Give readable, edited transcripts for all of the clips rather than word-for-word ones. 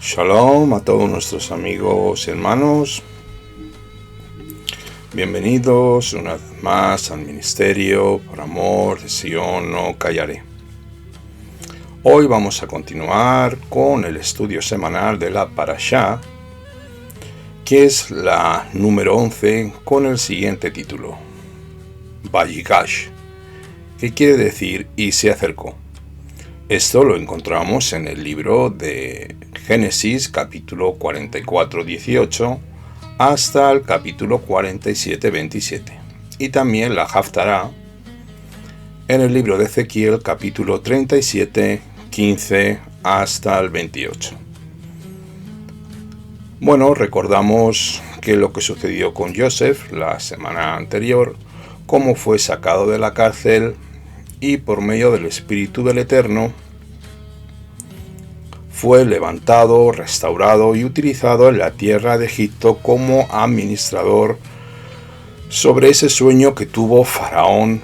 Shalom a todos nuestros amigos y hermanos. Bienvenidos una vez más al Ministerio por Amor de Sion no callaré. Hoy vamos a continuar con el estudio semanal de la Parashá, que es la número 11, con el siguiente título: Vayigash, que quiere decir y se acercó. Esto lo encontramos en el libro de Génesis, capítulo 44, 18, hasta el capítulo 47, 27. Y también la Haftará en el libro de Ezequiel, capítulo 37, 15, hasta el 28. Bueno, recordamos que lo que sucedió con Joseph la semana anterior, cómo fue sacado de la cárcel y por medio del Espíritu del Eterno fue levantado, restaurado y utilizado en la tierra de Egipto como administrador sobre ese sueño que tuvo Faraón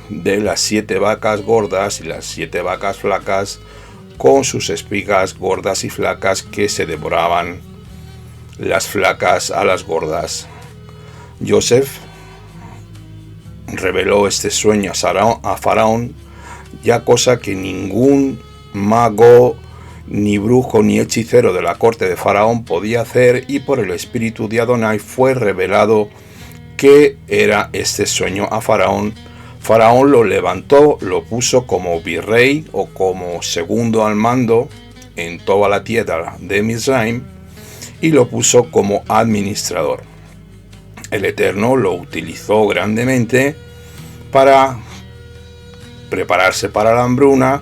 de las 7 vacas gordas y las 7 vacas flacas, con sus espigas gordas y flacas que se devoraban las flacas a las gordas. Joseph reveló este sueño a Faraón, ya cosa que ningún mago, ni brujo, ni hechicero de la corte de Faraón podía hacer, y por el espíritu de Adonai fue revelado que era este sueño a Faraón. Faraón lo levantó, lo puso como virrey o como segundo al mando en toda la tierra de Misraim y lo puso como administrador. El Eterno lo utilizó grandemente para prepararse para la hambruna,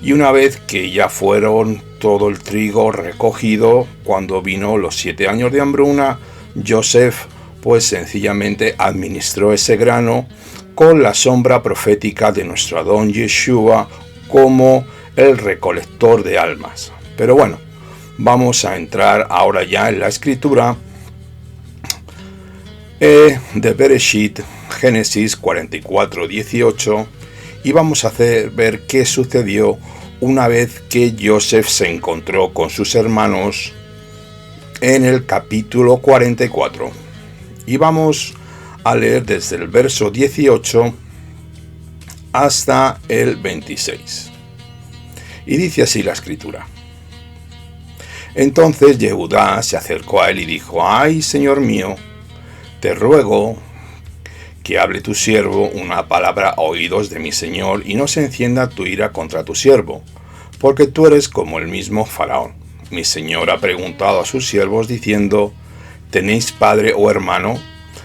y una vez que ya fueron todo el trigo recogido, cuando vino los 7 años de hambruna, Joseph pues sencillamente administró ese grano con la sombra profética de nuestro Adón Yeshua como el recolector de almas. Pero bueno, vamos a entrar ahora ya en la escritura de Bereshit, Génesis 44, 18, y vamos a ver qué sucedió una vez que Joseph se encontró con sus hermanos en el capítulo 44. Y vamos a leer desde el verso 18 hasta el 26. Y dice así la escritura: Entonces Yehudá se acercó a él y dijo: Ay, señor mío, te ruego que hable tu siervo una palabra a oídos de mi señor, y no se encienda tu ira contra tu siervo, porque tú eres como el mismo Faraón. Mi señor ha preguntado a sus siervos diciendo: ¿tenéis padre o hermano?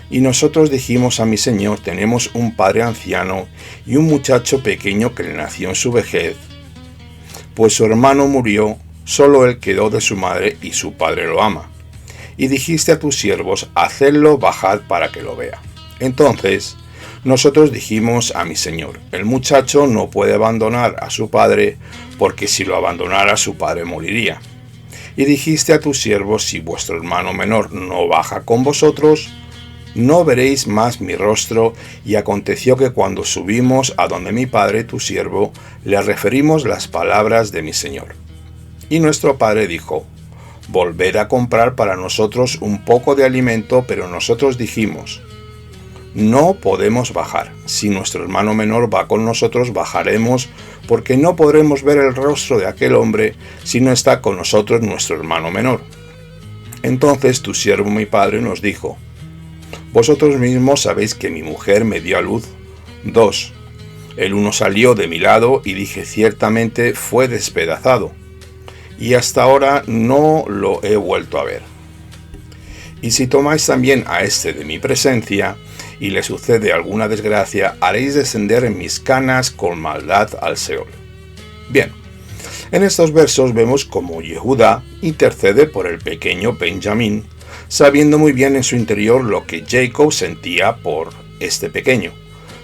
Y nosotros dijimos a mi señor: tenemos un padre anciano y un muchacho pequeño que le nació en su vejez, pues su hermano murió, solo él quedó de su madre y su padre lo ama. Y dijiste a tus siervos: hacedlo bajad para que lo vea. Entonces nosotros dijimos a mi señor: el muchacho no puede abandonar a su padre, porque si lo abandonara su padre moriría. Y dijiste a tus siervos: si vuestro hermano menor no baja con vosotros, no veréis más mi rostro. Y aconteció que cuando subimos a donde mi padre, tu siervo, le referimos las palabras de mi señor. Y nuestro padre dijo: volved a comprar para nosotros un poco de alimento. Pero nosotros dijimos: no podemos bajar. Si nuestro hermano menor va con nosotros, bajaremos, porque no podremos ver el rostro de aquel hombre si no está con nosotros nuestro hermano menor. Entonces tu siervo mi padre nos dijo: vosotros mismos sabéis que mi mujer me dio a luz 2. El uno salió de mi lado y dije: ciertamente fue despedazado, y hasta ahora no lo he vuelto a ver. Y si tomáis también a este de mi presencia, y le sucede alguna desgracia, haréis descender en mis canas con maldad al Seol. Bien, en estos versos vemos cómo Yehudá intercede por el pequeño Benjamín, sabiendo muy bien en su interior lo que Jacob sentía por este pequeño,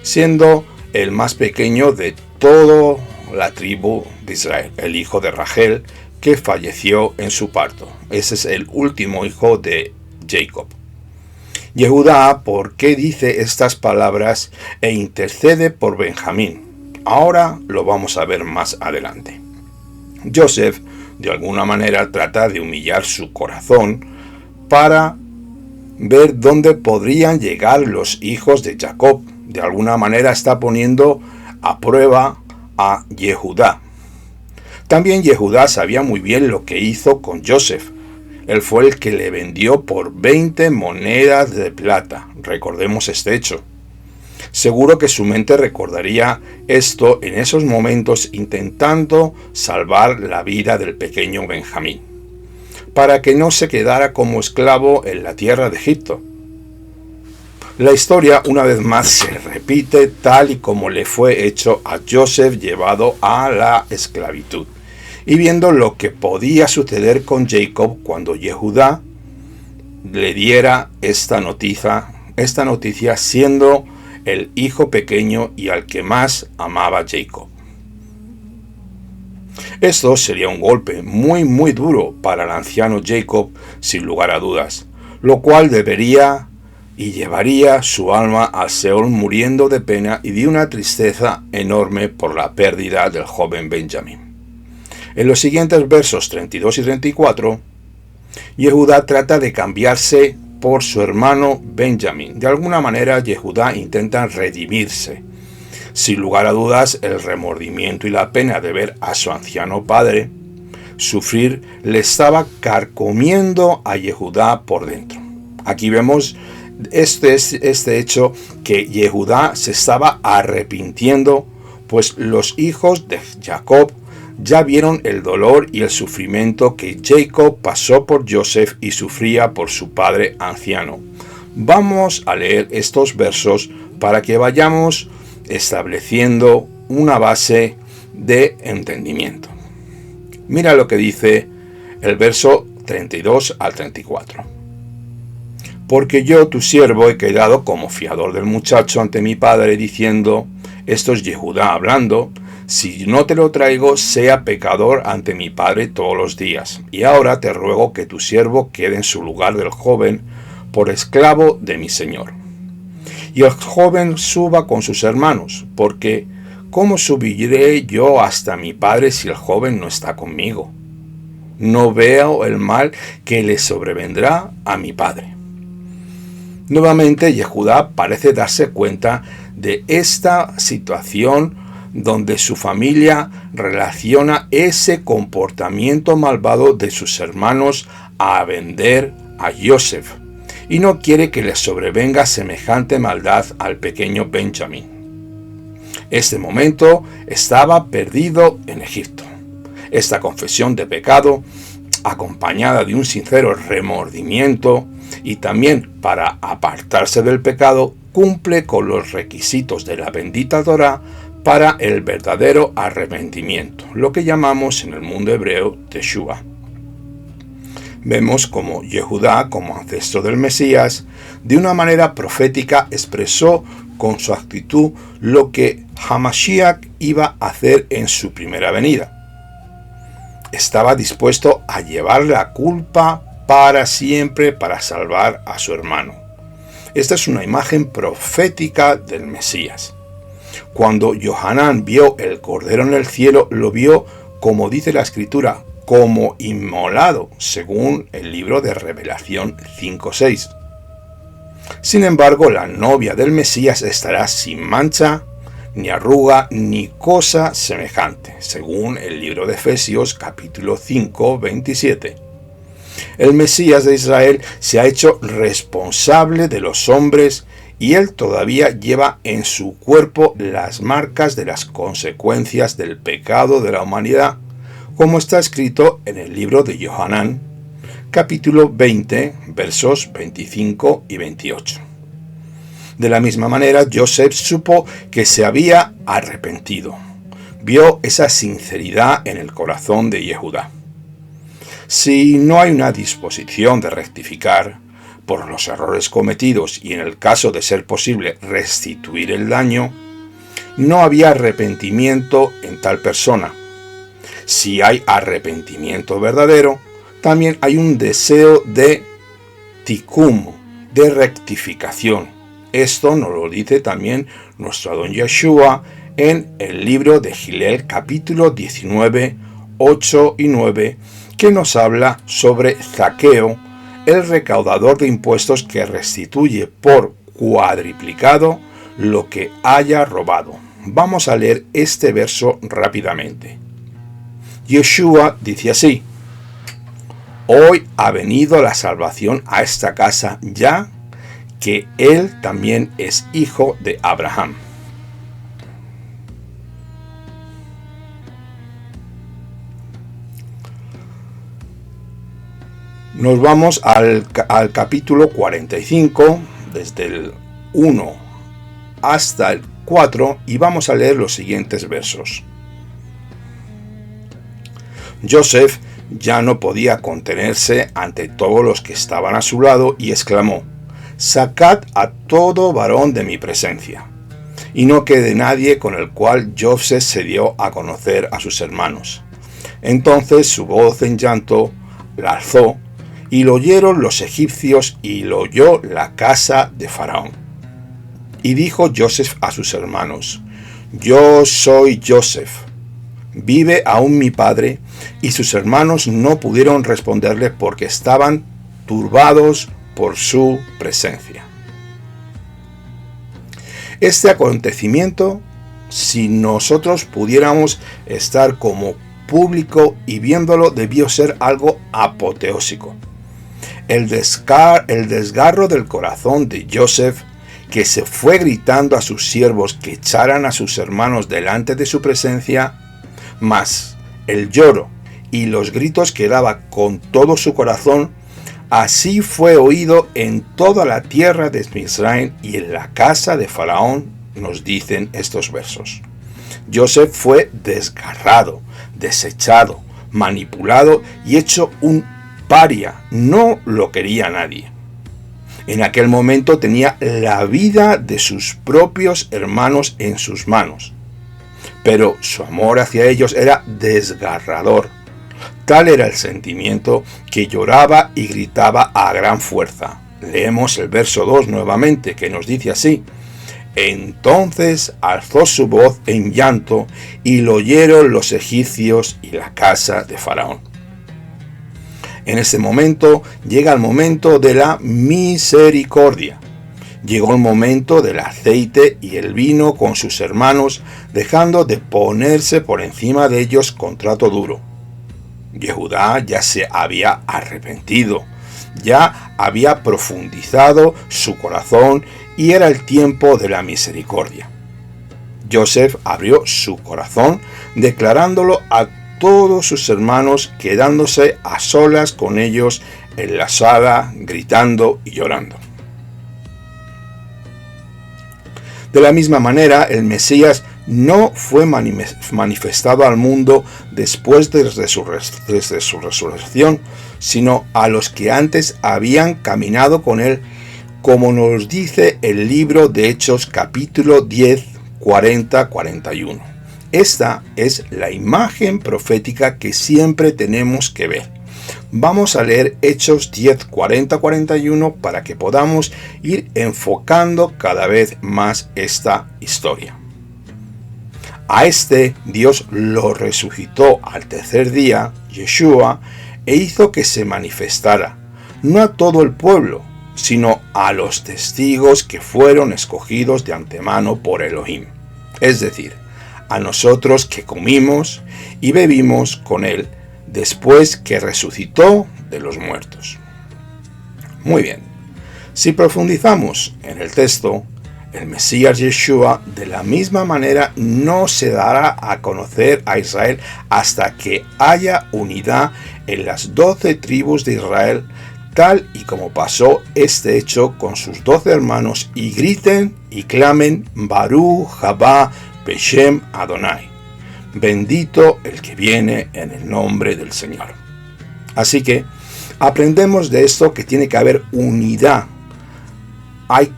siendo el más pequeño de toda la tribu de Israel, el hijo de Rachel, que falleció en su parto. Ese es el último hijo de Jacob. Yehudá, ¿por qué dice estas palabras e intercede por Benjamín? Ahora lo vamos a ver más adelante. Joseph de alguna manera trata de humillar su corazón para ver dónde podrían llegar los hijos de Jacob. De alguna manera está poniendo a prueba a Yehudá. También Yehudá sabía muy bien lo que hizo con Joseph. Él fue el que le vendió por 20 monedas de plata. Recordemos este hecho. Seguro que su mente recordaría esto en esos momentos intentando salvar la vida del pequeño Benjamín, para que no se quedara como esclavo en la tierra de Egipto. La historia una vez más se repite tal y como le fue hecho a Joseph llevado a la esclavitud. Y viendo lo que podía suceder con Jacob cuando Yehudá le diera esta noticia siendo el hijo pequeño y al que más amaba Jacob. Esto sería un golpe muy duro para el anciano Jacob, sin lugar a dudas, lo cual debería y llevaría su alma al Seol muriendo de pena y de una tristeza enorme por la pérdida del joven Benjamín. En los siguientes versos 32 y 34, Yehudá trata de cambiarse por su hermano Benjamín. De alguna manera, Yehudá intenta redimirse. Sin lugar a dudas, el remordimiento y la pena de ver a su anciano padre sufrir le estaba carcomiendo a Yehudá por dentro. Aquí vemos este hecho que Yehudá se estaba arrepintiendo, pues los hijos de Jacob ya vieron el dolor y el sufrimiento que Jacob pasó por Joseph y sufría por su padre anciano. Vamos a leer estos versos para que vayamos estableciendo una base de entendimiento. Mira lo que dice el verso 32 al 34. Porque yo, tu siervo, he quedado como fiador del muchacho ante mi padre, diciendo, esto es Yehudá hablando, si no te lo traigo, sea pecador ante mi padre todos los días. Y ahora te ruego que tu siervo quede en su lugar del joven, por esclavo de mi señor. Y el joven suba con sus hermanos, porque ¿cómo subiré yo hasta mi padre si el joven no está conmigo? No veo el mal que le sobrevendrá a mi padre. Nuevamente, Yehudá parece darse cuenta de esta situación donde su familia relaciona ese comportamiento malvado de sus hermanos a vender a Joseph, y no quiere que le sobrevenga semejante maldad al pequeño Benjamín. Este momento estaba perdido en Egipto. Esta confesión de pecado, acompañada de un sincero remordimiento y también para apartarse del pecado, cumple con los requisitos de la bendita Torá para el verdadero arrepentimiento, lo que llamamos en el mundo hebreo Teshuvah. Vemos como Yehudá, como ancestro del Mesías, de una manera profética expresó con su actitud lo que Hamashiach iba a hacer en su primera venida. Estaba dispuesto a llevar la culpa para siempre para salvar a su hermano. Esta es una imagen profética del Mesías. Cuando Yohanan vio el Cordero en el cielo, lo vio, como dice la Escritura, como inmolado, según el libro de Revelación 5:6. Sin embargo, la novia del Mesías estará sin mancha, ni arruga, ni cosa semejante, según el libro de Efesios capítulo 5:27. El Mesías de Israel se ha hecho responsable de los hombres y él todavía lleva en su cuerpo las marcas de las consecuencias del pecado de la humanidad, como está escrito en el libro de Yohanan, capítulo 20, versos 25 y 28. De la misma manera, Joseph supo que se había arrepentido. Vio esa sinceridad en el corazón de Yehudá. Si no hay una disposición de rectificar por los errores cometidos y en el caso de ser posible restituir el daño, no había arrepentimiento en tal persona. Si hay arrepentimiento verdadero, también hay un deseo de tikkun, de rectificación. Esto nos lo dice también nuestro Adón Yeshua en el libro de Gilel capítulo 19, 8 y 9, que nos habla sobre Zaqueo, el recaudador de impuestos que restituye por cuadriplicado lo que haya robado. Vamos a leer este verso rápidamente. Yeshua dice así: hoy ha venido la salvación a esta casa, ya que él también es hijo de Abraham. Nos vamos al capítulo 45, desde el 1 hasta el 4, y vamos a leer los siguientes versos. Joseph ya no podía contenerse ante todos los que estaban a su lado y exclamó: sacad a todo varón de mi presencia. Y no quede nadie con el cual Joseph se dio a conocer a sus hermanos. Entonces su voz en llanto la alzó, y lo oyeron los egipcios, y lo oyó la casa de Faraón. Y dijo Joseph a sus hermanos: yo soy Joseph, ¿vive aún mi padre? Y sus hermanos no pudieron responderle porque estaban turbados por su presencia. Este acontecimiento, si nosotros pudiéramos estar como público y viéndolo, debió ser algo apoteósico. El desgarro del corazón de Joseph, que se fue gritando a sus siervos que echaran a sus hermanos delante de su presencia, más el lloro y los gritos que daba con todo su corazón, así fue oído en toda la tierra de Misraim y en la casa de Faraón, nos dicen estos versos. Joseph fue desgarrado, desechado, manipulado y hecho un paria. No lo quería nadie. En aquel momento tenía la vida de sus propios hermanos en sus manos, pero su amor hacia ellos era desgarrador. Tal era el sentimiento que lloraba y gritaba a gran fuerza. Leemos el verso 2 nuevamente, que nos dice así: entonces alzó su voz en llanto, y lo oyeron los egipcios y la casa de Faraón. En ese momento llega el momento de la misericordia. Llegó el momento del aceite y el vino con sus hermanos, dejando de ponerse por encima de ellos con trato duro. Yehudá ya se había arrepentido, ya había profundizado su corazón y era el tiempo de la misericordia. Joseph abrió su corazón, declarándolo a todos sus hermanos, quedándose a solas con ellos en la sala, gritando y llorando. De la misma manera, el Mesías no fue manifestado al mundo después de su resurrección, sino a los que antes habían caminado con él, como nos dice el libro de Hechos capítulo 10, 40-41. Esta es la imagen profética que siempre tenemos que ver. Vamos a leer Hechos 10, 40-41 para que podamos ir enfocando cada vez más esta historia. A este Dios lo resucitó al tercer día, Yeshua, e hizo que se manifestara, no a todo el pueblo, sino a los testigos que fueron escogidos de antemano por Elohim, es decir, a nosotros que comimos y bebimos con él después que resucitó de los muertos. Muy bien, si profundizamos en el texto, el Mesías Yeshua de la misma manera no se dará a conocer a Israel hasta que haya unidad en las 12 tribus de Israel, tal y como pasó este hecho con sus 12 hermanos, y griten y clamen: Baruch Haba Beshem Adonai, bendito el que viene en el nombre del Señor. Así que aprendemos de esto que tiene que haber unidad.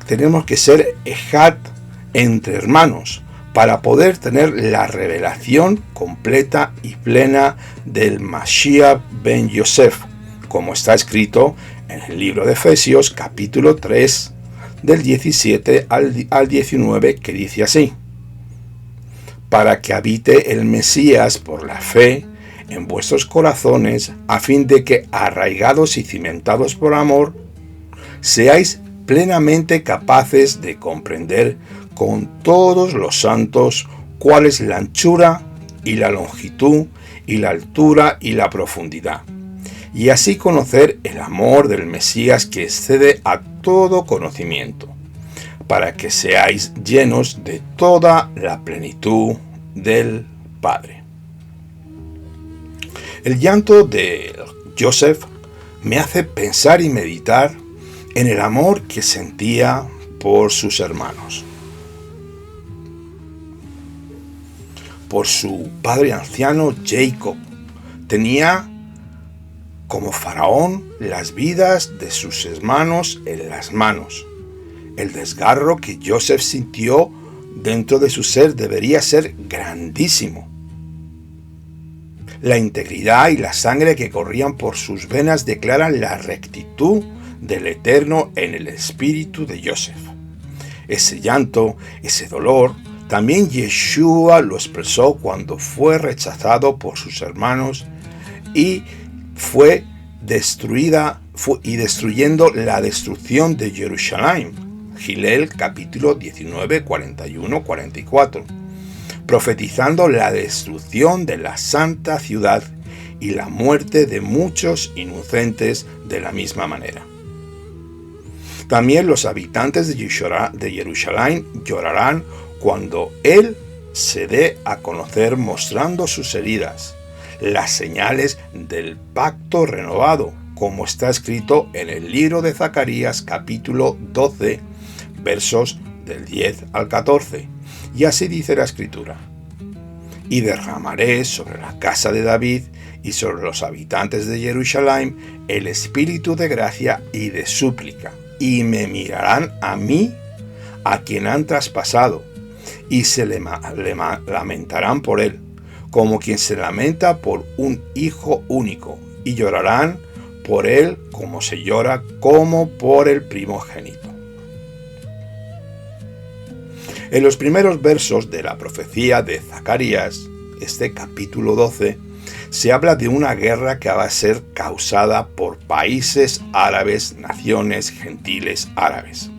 Tenemos que ser ejad entre hermanos para poder tener la revelación completa y plena del Mashiach ben Yosef, como está escrito en el libro de Efesios capítulo 3 del 17 al 19, que dice así: para que habite el Mesías por la fe en vuestros corazones, a fin de que, arraigados y cimentados por amor, seáis plenamente capaces de comprender con todos los santos cuál es la anchura y la longitud y la altura y la profundidad, y así conocer el amor del Mesías que excede a todo conocimiento, para que seáis llenos de toda la plenitud del Padre. El llanto de Joseph me hace pensar y meditar en el amor que sentía por sus hermanos, por su padre anciano Jacob. Tenía como faraón las vidas de sus hermanos en las manos. El desgarro que Joseph sintió dentro de su ser debería ser grandísimo. La integridad y la sangre que corrían por sus venas declaran la rectitud del Eterno en el espíritu de Joseph. Ese llanto, ese dolor, también Yeshua lo expresó cuando fue rechazado por sus hermanos y fue destruyendo la destrucción de Jerusalén. Gilel capítulo 19, 41, 44. Profetizando la destrucción de la santa ciudad y la muerte de muchos inocentes de la misma manera. También los habitantes de Jerusalén llorarán cuando Él se dé a conocer mostrando sus heridas, las señales del pacto renovado, como está escrito en el libro de Zacarías capítulo 12, versos del 10 al 14. Y así dice la Escritura: y derramaré sobre la casa de David y sobre los habitantes de Jerusalén el espíritu de gracia y de súplica, y me mirarán a mí, a quien han traspasado, y se lamentarán por él, como quien se lamenta por un hijo único, y llorarán por él como se llora como por el primogénito. En los primeros versos de la profecía de Zacarías, este capítulo 12, se habla de una guerra que va a ser causada por países árabes, naciones gentiles árabes,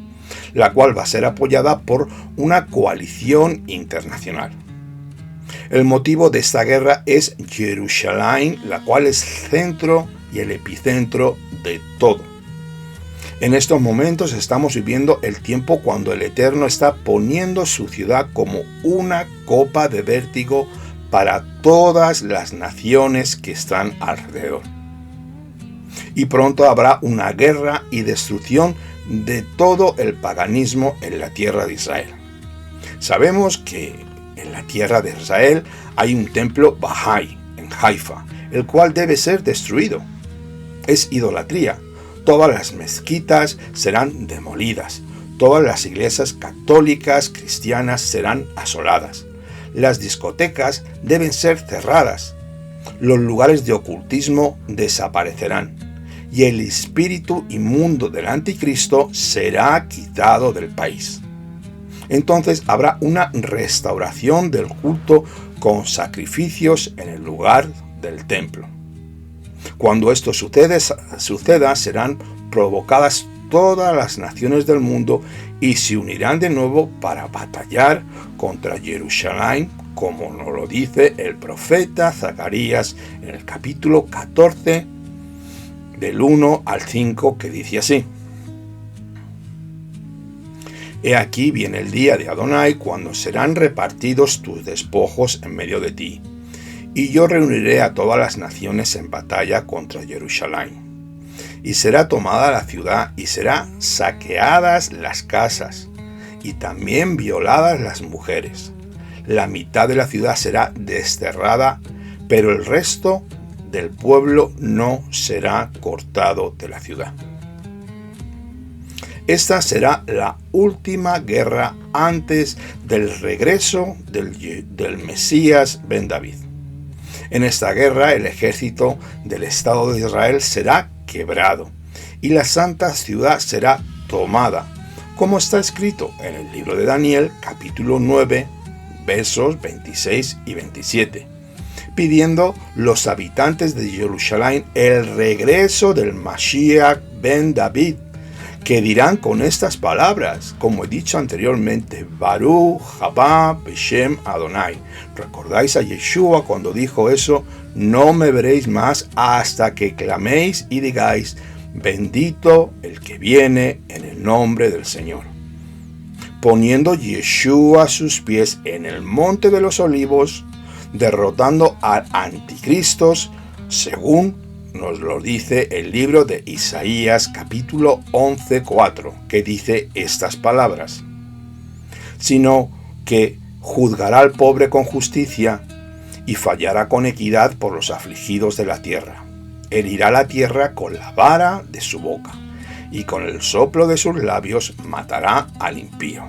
la cual va a ser apoyada por una coalición internacional. El motivo de esta guerra es Jerusalén, la cual es el centro y el epicentro de todo. En estos momentos estamos viviendo el tiempo cuando el Eterno está poniendo su ciudad como una copa de vértigo para todas las naciones que están alrededor. Y pronto habrá una guerra y destrucción de todo el paganismo en la tierra de Israel. Sabemos que en la tierra de Israel hay un templo Bahá'í en Haifa, el cual debe ser destruido. Es idolatría. Todas las mezquitas serán demolidas. Todas las iglesias católicas cristianas serán asoladas. Las discotecas deben ser cerradas. Los lugares de ocultismo desaparecerán. Y el espíritu inmundo del anticristo será quitado del país. Entonces habrá una restauración del culto con sacrificios en el lugar del templo. Cuando esto suceda, serán provocadas todas las naciones del mundo y se unirán de nuevo para batallar contra Jerusalén, como nos lo dice el profeta Zacarías en el capítulo 14, del 1 al 5, que dice así: He aquí viene el día de Adonai, cuando serán repartidos tus despojos en medio de ti. Y yo reuniré a todas las naciones en batalla contra Jerusalén. Y será tomada la ciudad, y serán saqueadas las casas, y también violadas las mujeres. La mitad de la ciudad será desterrada, pero el resto del pueblo no será cortado de la ciudad. Esta será la última guerra antes del regreso del Mesías Ben David. En esta guerra el ejército del Estado de Israel será quebrado y la santa ciudad será tomada, como está escrito en el libro de Daniel, capítulo 9, versos 26 y 27. pidiendo los habitantes de Jerusalén el regreso del Mashiach ben David, que dirán con estas palabras, como he dicho anteriormente, Baruch haba Beshem Adonai. ¿Recordáis a Yeshua cuando dijo eso? No me veréis más hasta que claméis y digáis, bendito el que viene en el nombre del Señor. Poniendo Yeshua sus pies en el monte de los olivos, derrotando al anticristo, según nos lo dice el libro de Isaías capítulo 11:4, que dice estas palabras: sino que juzgará al pobre con justicia y fallará con equidad por los afligidos de la tierra. Herirá la tierra con la vara de su boca, y con el soplo de sus labios matará al impío.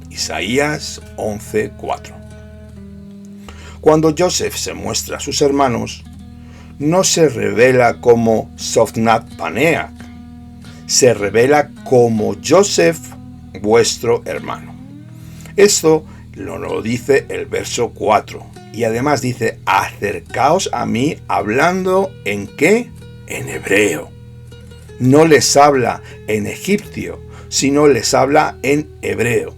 Isaías 11:4. Cuando Joseph se muestra a sus hermanos, no se revela como Sofnat Paneach, se revela como Joseph, vuestro hermano. Esto lo dice el verso 4, y además dice, acercaos a mí, hablando ¿en qué? En hebreo. No les habla en egipcio, sino les habla en hebreo,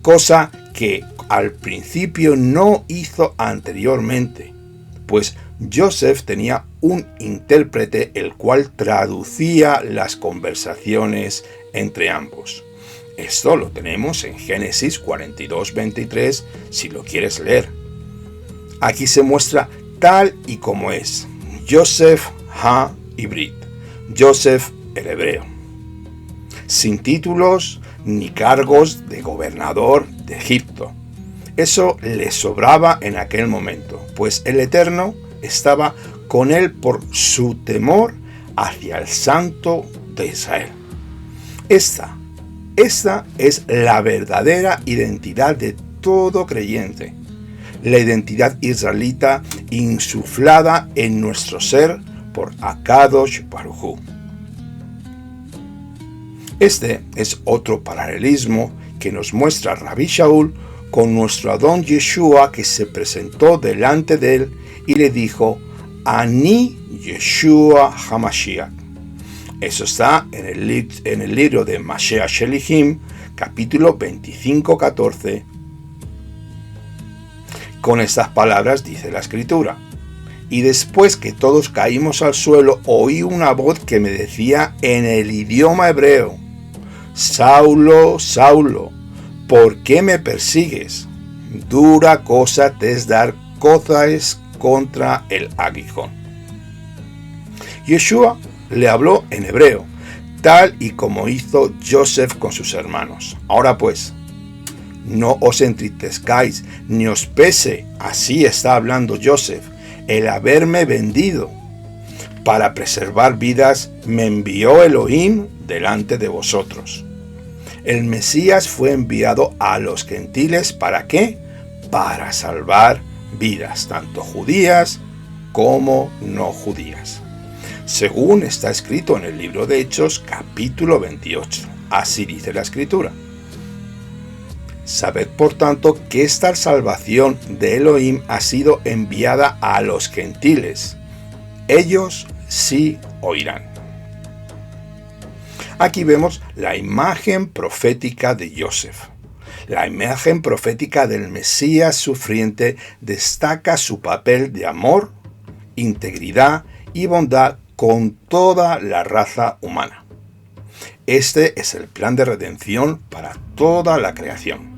cosa que al principio no hizo anteriormente, pues Joseph tenía un intérprete el cual traducía las conversaciones entre ambos. Esto lo tenemos en Génesis 42:23 si lo quieres leer. Aquí se muestra tal y como es, Joseph ha-Ibrit, Joseph el hebreo, sin títulos ni cargos de gobernador de Egipto. Eso le sobraba en aquel momento, pues el Eterno estaba con él por su temor hacia el Santo de Israel. Esta es la verdadera identidad de todo creyente, la identidad israelita insuflada en nuestro ser por Akadosh Baruj Hu. Este es otro paralelismo que nos muestra Rabbi Shaul con nuestro Adón Yeshua, que se presentó delante de él y le dijo, Ani Yeshua HaMashiach. Eso está en el libro de Mashiach Shelihim, capítulo 25:14. Con estas palabras dice la escritura: y después que todos caímos al suelo, oí una voz que me decía en el idioma hebreo, Saulo, Saulo, ¿por qué me persigues? Dura cosa te es dar cosas contra el aguijón. Yeshua le habló en hebreo, tal y como hizo Joseph con sus hermanos. Ahora pues, no os entristezcáis, ni os pese, así está hablando Joseph, el haberme vendido. Para preservar vidas me envió Elohim delante de vosotros. El Mesías fue enviado a los gentiles, ¿para qué? Para salvar vidas, tanto judías como no judías. Según está escrito en el libro de Hechos, capítulo 28. Así dice la escritura. Sabed, por tanto, que esta salvación de Elohim ha sido enviada a los gentiles. Ellos sí oirán. Aquí vemos la imagen profética de Joseph. La imagen profética del Mesías sufriente destaca su papel de amor, integridad y bondad con toda la raza humana. Este es el plan de redención para toda la creación.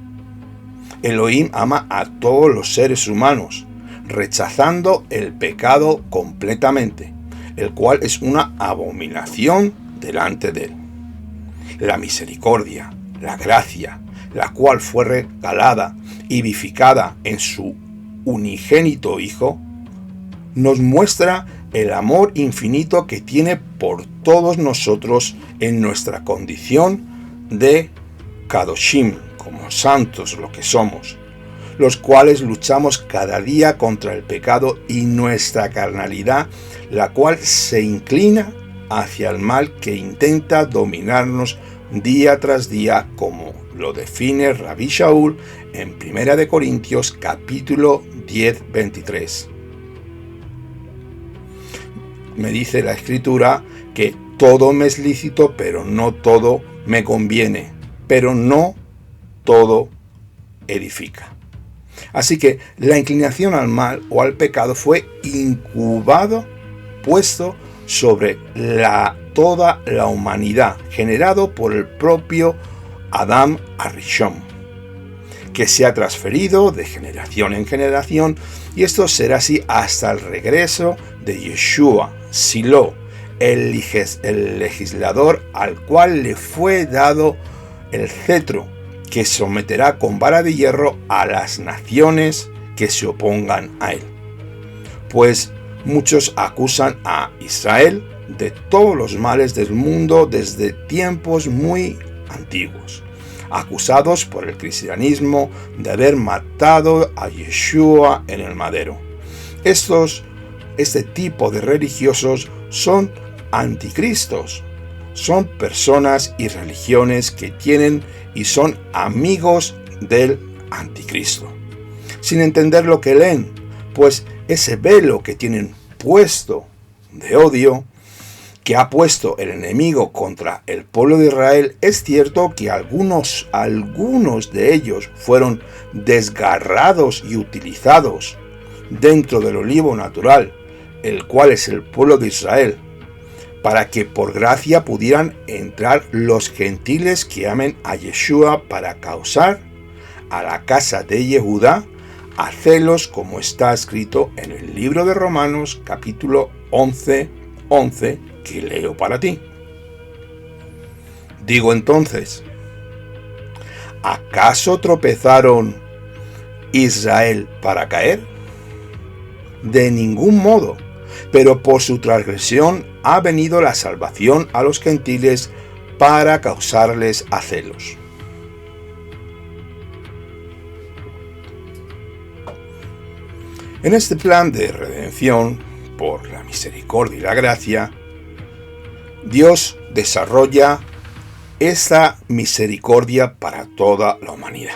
Elohim ama a todos los seres humanos, rechazando el pecado completamente, el cual es una abominación delante de él. La misericordia, la gracia, la cual fue regalada y vivificada en su unigénito Hijo, nos muestra el amor infinito que tiene por todos nosotros en nuestra condición de Kadoshim, como santos lo que somos, los cuales luchamos cada día contra el pecado y nuestra carnalidad, la cual se inclina hacia el mal que intenta dominarnos día tras día, como lo define Rabbi Shaul en 1 Corintios capítulo 10:23. me dice la Escritura que todo me es lícito, pero no todo me conviene, pero no todo edifica. Así que la inclinación al mal o al pecado fue incubado, puesto sobre toda la humanidad, generado por el propio Adam Arishon, que se ha transferido de generación en generación, y esto será así hasta el regreso de Yeshua, Silo, el legislador al cual le fue dado el cetro, que someterá con vara de hierro a las naciones que se opongan a él. Pues muchos acusan a Israel de todos los males del mundo desde tiempos muy antiguos, acusados por el cristianismo de haber matado a Yeshua en el madero. Este tipo de religiosos son anticristos, son personas y religiones que tienen y son amigos del anticristo, sin entender lo que leen, pues ese velo que tienen puesto de odio que ha puesto el enemigo contra el pueblo de Israel, es cierto que algunos de ellos fueron desgarrados y utilizados dentro del olivo natural, el cual es el pueblo de Israel, para que por gracia pudieran entrar los gentiles que amen a Yeshua para causar a la casa de Yehudá a celos, como está escrito en el libro de Romanos capítulo 11, que leo para ti. Digo entonces, ¿acaso tropezaron Israel para caer? De ningún modo, pero por su transgresión ha venido la salvación a los gentiles para causarles a celos. En este plan de redención, por la misericordia y la gracia, Dios desarrolla esta misericordia para toda la humanidad.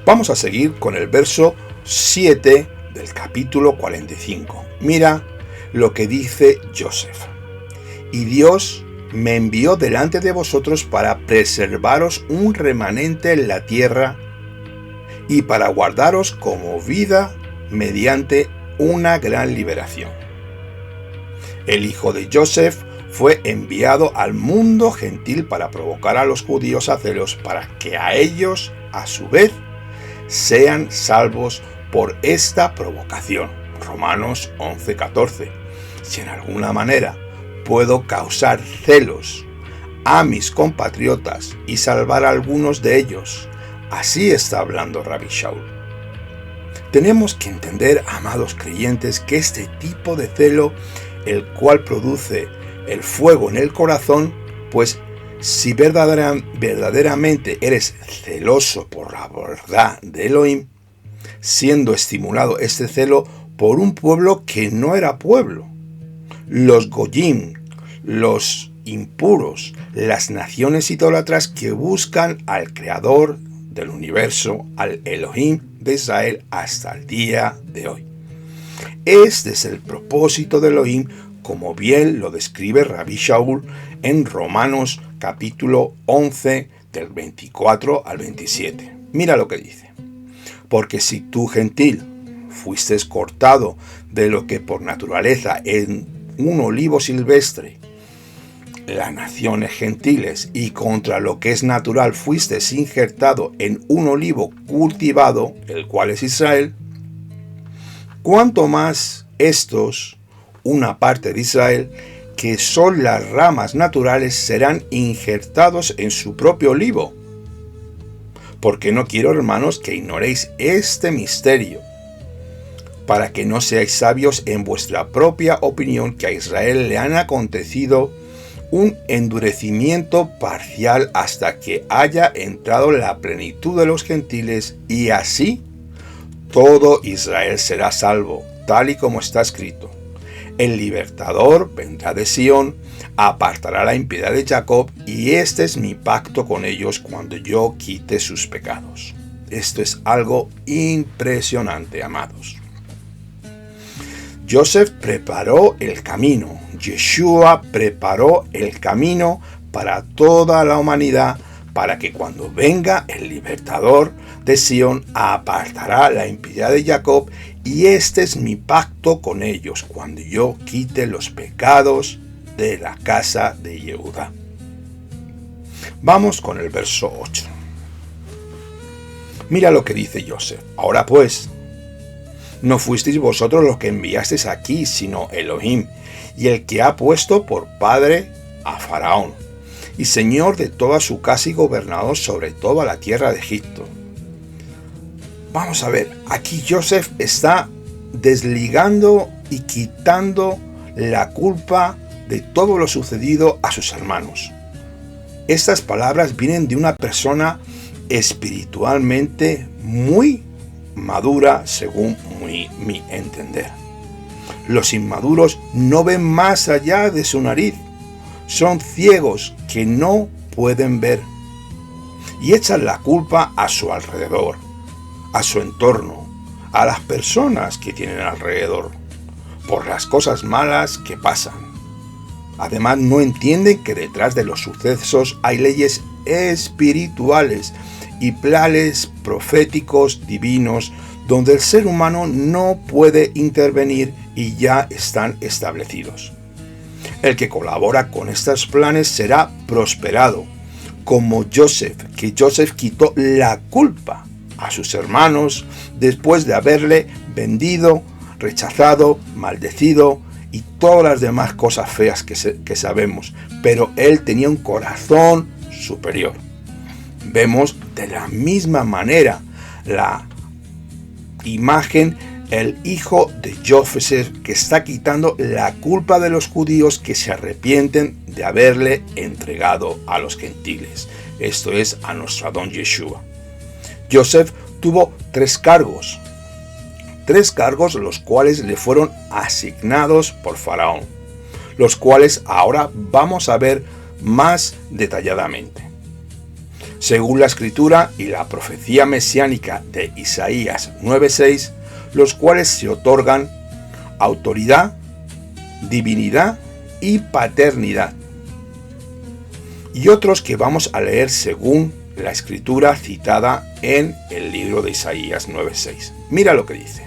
Vamos a seguir con el verso 7 del capítulo 45. Mira lo que dice Joseph. Y Dios me envió delante de vosotros para preservaros un remanente en la tierra y para guardaros como vida mediante una gran liberación. El hijo de Joseph fue enviado al mundo gentil para provocar a los judíos a celos, para que a ellos, a su vez, sean salvos por esta provocación. Romanos 11:14. Si en alguna manera puedo causar celos a mis compatriotas y salvar a algunos de ellos, así está hablando Rabbi Shaul. Tenemos que entender, amados creyentes, que este tipo de celo, el cual produce el fuego en el corazón, pues si verdaderamente eres celoso por la verdad de Elohim, siendo estimulado este celo por un pueblo que no era pueblo, los Goyim, los impuros, las naciones idólatras que buscan al Creador del universo, al Elohim de Israel hasta el día de hoy. Este es el propósito de Elohim, como bien lo describe Rabbi Shaul en Romanos capítulo 11 del 24 al 27. Mira lo que dice. Porque si tú, gentil, fuiste cortado de lo que por naturaleza en un olivo silvestre, las naciones gentiles, y contra lo que es natural fuiste injertado en un olivo cultivado, el cual es Israel, cuanto más estos, una parte de Israel, que son las ramas naturales, serán injertados en su propio olivo. Porque no quiero, hermanos, que ignoréis este misterio, para que no seáis sabios en vuestra propia opinión, que a Israel le han acontecido un endurecimiento parcial hasta que haya entrado la plenitud de los gentiles, y así todo Israel será salvo, tal y como está escrito. El libertador vendrá de Sión, apartará la impiedad de Jacob, y este es mi pacto con ellos cuando yo quite sus pecados. Esto es algo impresionante, amados. Joseph preparó el camino, Yeshua preparó el camino para toda la humanidad, para que cuando venga el libertador de Sión apartará la impiedad de Jacob, y este es mi pacto con ellos, cuando yo quite los pecados de la casa de Yehuda. Vamos con el verso 8. Mira lo que dice Joseph. Ahora pues, no fuisteis vosotros los que enviasteis aquí, sino Elohim, y el que ha puesto por padre a Faraón, y señor de toda su casa y gobernador sobre toda la tierra de Egipto. Vamos a ver, aquí Joseph está desligando y quitando la culpa de todo lo sucedido a sus hermanos. Estas palabras vienen de una persona espiritualmente muy madura, según mi entender. Los inmaduros no ven más allá de su nariz. Son ciegos que no pueden ver y echan la culpa a su alrededor, a su entorno, a las personas que tienen alrededor, por las cosas malas que pasan. Además, no entienden que detrás de los sucesos hay leyes espirituales y planes proféticos divinos donde el ser humano no puede intervenir y ya están establecidos. El que colabora con estos planes será prosperado, como Joseph, que Joseph quitó la culpa a sus hermanos después de haberle vendido, rechazado, maldecido y todas las demás cosas feas que sabemos, pero él tenía un corazón superior. Vemos de la misma manera la imagen, el hijo de Joseph que está quitando la culpa de los judíos que se arrepienten de haberle entregado a los gentiles. Esto es a nuestro Adón Yeshua. Joseph tuvo tres cargos los cuales le fueron asignados por Faraón, los cuales ahora vamos a ver más detalladamente. Según la escritura y la profecía mesiánica de Isaías 9:6, los cuales se otorgan autoridad, divinidad y paternidad. Y otros que vamos a leer según la escritura citada en el libro de Isaías 9:6. Mira lo que dice.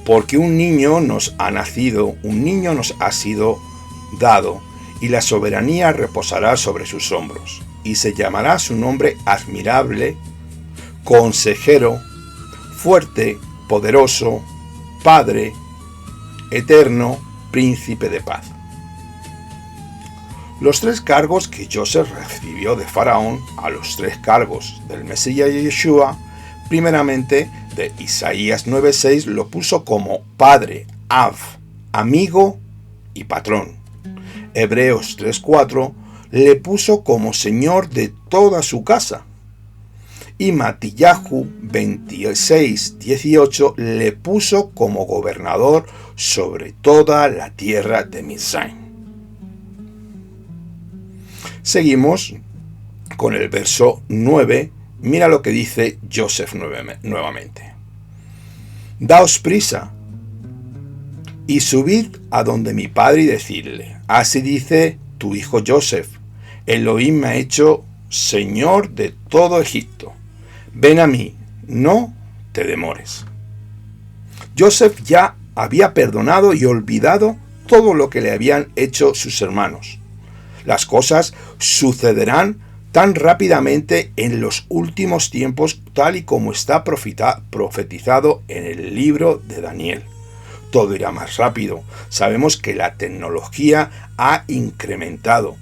Porque un niño nos ha nacido, un niño nos ha sido dado, y la soberanía reposará sobre sus hombros, y se llamará su nombre admirable, consejero, fuerte, poderoso, Padre, eterno, príncipe de paz. Los tres cargos que Joseph recibió de Faraón, a los tres cargos del Mesías Yeshua, primeramente de Isaías 9:6 lo puso como Padre, Av, amigo y patrón. Hebreos 3:4 le puso como Señor de toda su casa. Y Matillahu 26:18 le puso como gobernador sobre toda la tierra de Misraim. Seguimos con el verso 9. Mira lo que dice Joseph nuevamente. Daos prisa y subid a donde mi padre y decidle, así dice tu hijo Joseph, Elohim me ha hecho Señor de todo Egipto. Ven a mí, no te demores. Joseph ya había perdonado y olvidado todo lo que le habían hecho sus hermanos. Las cosas sucederán tan rápidamente en los últimos tiempos, tal y como está profetizado en el libro de Daniel. Todo irá más rápido. Sabemos que la tecnología ha incrementado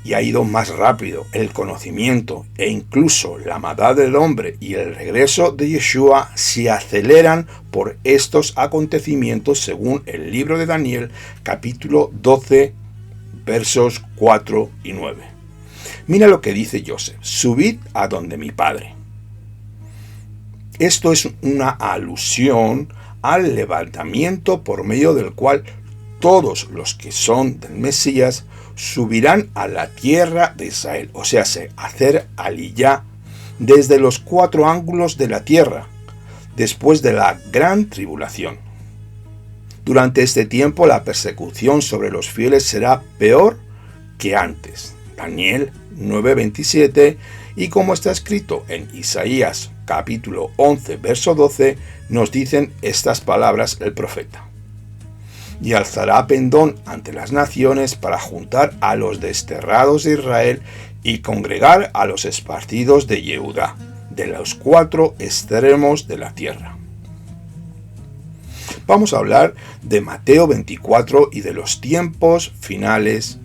y ha ido más rápido. El conocimiento e incluso la maldad del hombre y el regreso de Yeshua se aceleran por estos acontecimientos según el libro de Daniel, capítulo 12, versos 4 y 9. Mira lo que dice Joseph. Subid a donde mi padre. Esto es una alusión al levantamiento por medio del cual todos los que son del Mesías subirán a la tierra de Israel, o sea, hacer aliyá desde los cuatro ángulos de la tierra, después de la gran tribulación. Durante este tiempo la persecución sobre los fieles será peor que antes. Daniel 9:27, y como está escrito en Isaías capítulo 11, verso 12, nos dicen estas palabras el profeta. Y alzará pendón ante las naciones para juntar a los desterrados de Israel y congregar a los esparcidos de Yehudá, de los 4 extremos de la tierra. Vamos a hablar de Mateo 24 y de los tiempos finales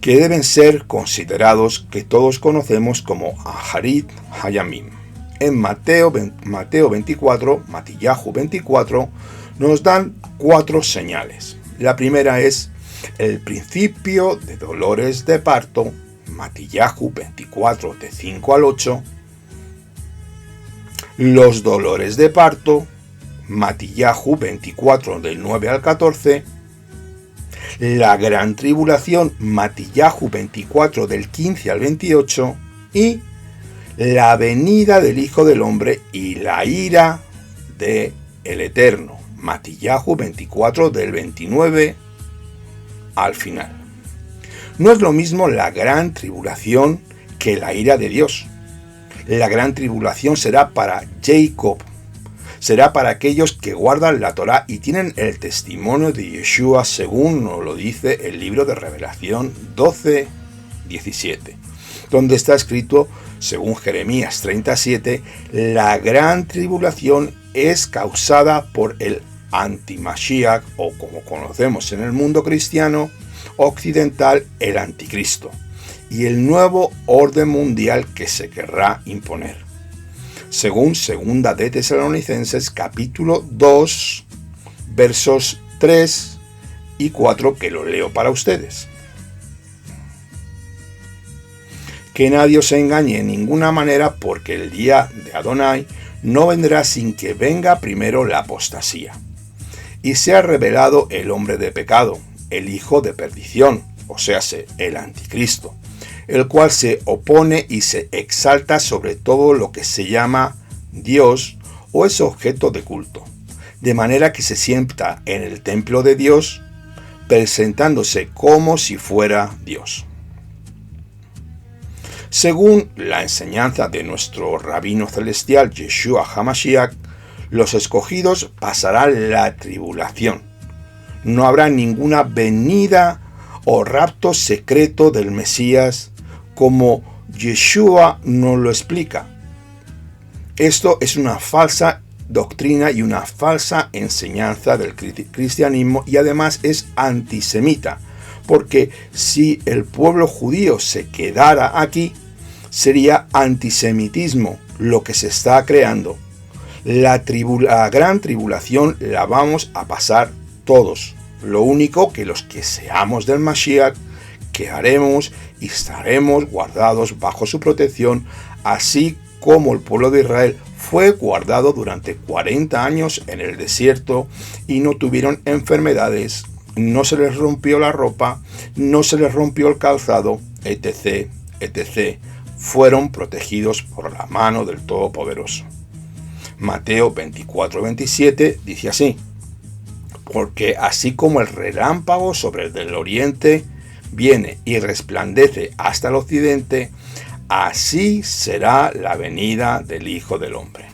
que deben ser considerados, que todos conocemos como Aharit Hayamim. En Mateo 24, Matillahu 24, nos dan 4 señales. La primera es el principio de dolores de parto, Matillahu 24, de 5 al 8. Los dolores de parto, Matillahu 24, del 9 al 14. La gran tribulación, Matillahu 24, del 15 al 28. Y la venida del Hijo del Hombre y la ira del Eterno, Matillahu 24, del 29 al final. No es lo mismo la gran tribulación que la ira de Dios. La gran tribulación será para Jacob, será para aquellos que guardan la Torá y tienen el testimonio de Yeshua, según nos lo dice el libro de Revelación 12:17, donde está escrito, según Jeremías 37, la gran tribulación es causada por el anti-Mashiach, o como conocemos en el mundo cristiano occidental, el anticristo, y el nuevo orden mundial que se querrá imponer. Según Segunda de Tesalonicenses capítulo 2, versos 3 y 4, que lo leo para ustedes. Que nadie os engañe en ninguna manera, porque el día de Adonai no vendrá sin que venga primero la apostasía, y sea revelado el hombre de pecado, el hijo de perdición, o sea, el anticristo, el cual se opone y se exalta sobre todo lo que se llama Dios o es objeto de culto, de manera que se sienta en el templo de Dios, presentándose como si fuera Dios. Según la enseñanza de nuestro rabino celestial Yeshua HaMashiach, los escogidos pasarán la tribulación. No habrá ninguna venida o rapto secreto del Mesías, como Yeshua nos lo explica. Esto es una falsa doctrina y una falsa enseñanza del cristianismo, y además es antisemita, porque si el pueblo judío se quedara aquí, sería antisemitismo lo que se está creando. La gran tribulación la vamos a pasar todos. Lo único que los que seamos del Mashiach quedaremos y estaremos guardados bajo su protección, así como el pueblo de Israel fue guardado durante 40 años en el desierto y no tuvieron enfermedades, no se les rompió la ropa, no se les rompió el calzado, etc., etc. Fueron protegidos por la mano del Todopoderoso. Mateo 24:27 dice así: porque así como el relámpago sobre el del oriente viene y resplandece hasta el occidente, así será la venida del Hijo del Hombre.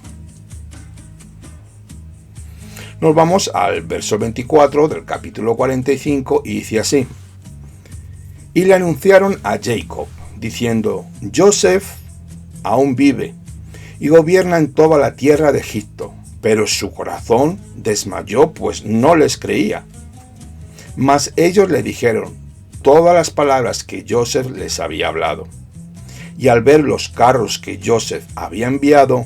Nos vamos al verso 24 del capítulo 45 y dice así: y le anunciaron a Jacob, diciendo: Joseph aún vive y gobierna en toda la tierra de Egipto. Pero su corazón desmayó, pues no les creía. Mas ellos le dijeron todas las palabras que Joseph les había hablado. Y al ver los carros que Joseph había enviado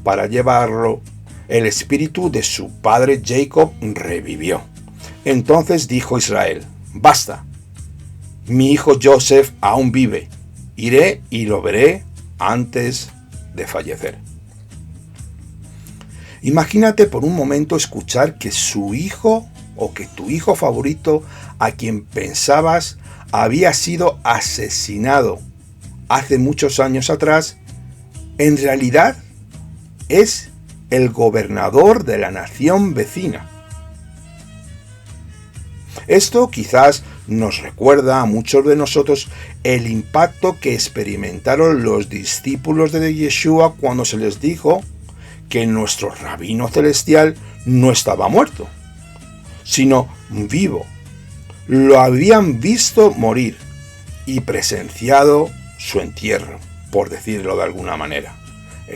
para llevarlo, el espíritu de su padre Jacob revivió. Entonces dijo Israel: basta, mi hijo Joseph aún vive. Iré y lo veré antes de fallecer. Imagínate por un momento escuchar que su hijo o que tu hijo favorito, a quien pensabas había sido asesinado hace muchos años atrás, en realidad es el gobernador de la nación vecina. Esto quizás nos recuerda a muchos de nosotros el impacto que experimentaron los discípulos de Yeshua cuando se les dijo que nuestro rabino celestial no estaba muerto, sino vivo. Lo habían visto morir y presenciado su entierro, por decirlo de alguna manera,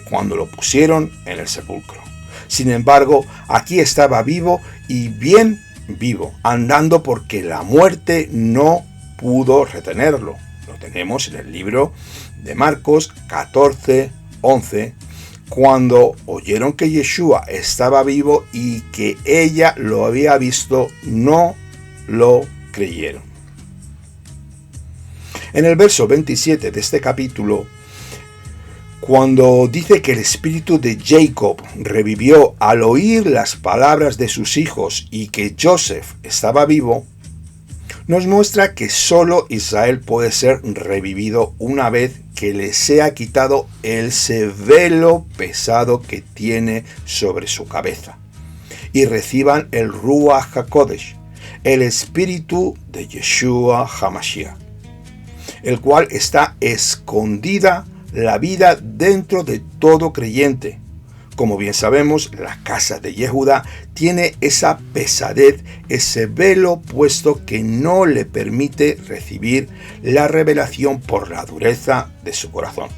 cuando lo pusieron en el sepulcro. Sin embargo, aquí estaba vivo y bien vivo, andando porque la muerte no pudo retenerlo. Lo tenemos en el libro de Marcos 14:11, cuando oyeron que Yeshua estaba vivo y que ella lo había visto, no lo creyeron. En el verso 27 de este capítulo, cuando dice que el espíritu de Jacob revivió al oír las palabras de sus hijos y que Joseph estaba vivo, nos muestra que solo Israel puede ser revivido una vez que le sea quitado ese velo pesado que tiene sobre su cabeza y reciban el Ruach HaKodesh, el espíritu de Yeshua HaMashiach, el cual está escondida la vida dentro de todo creyente. Como bien sabemos, la casa de Yehuda tiene esa pesadez, ese velo puesto que no le permite recibir la revelación por la dureza de su corazón.